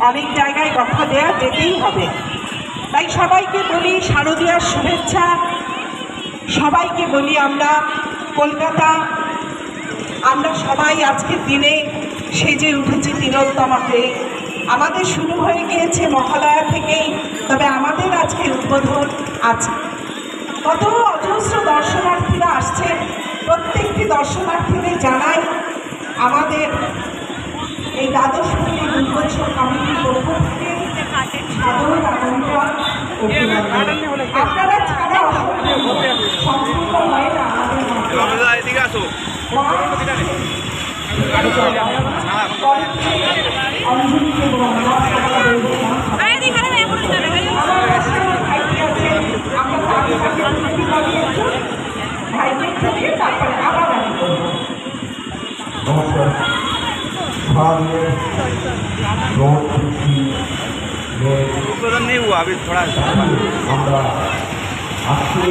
অনেক জায়গায় কথা দেয়া যেতেই হবে। তাই সবাইকে বলি শারদীয়ার শুভেচ্ছা, সবাইকে বলি আমরা কলকাতা, আমরা সবাই আজকের দিনে সেজে উঠেছি তিলোত্তমা হয়ে। আমাদের শুরু হয়ে গিয়েছে মহালয়া থেকেই, তবে আমাদের আজকের উদ্বোধন আছে। কত অজস্র দর্শনার্থীরা আসছেন, প্রত্যেকটি দর্শনার্থীদের জানাই আমাদের এই দ্বাদশ পল্লী দুর্গোৎসব কমিটির পক্ষ থেকে সাদর আমন্ত্রণ। আপনারা ছাড়া সম্পূর্ণ হয় না नहीं हुआ अभी थोड़ा আমরা আজকে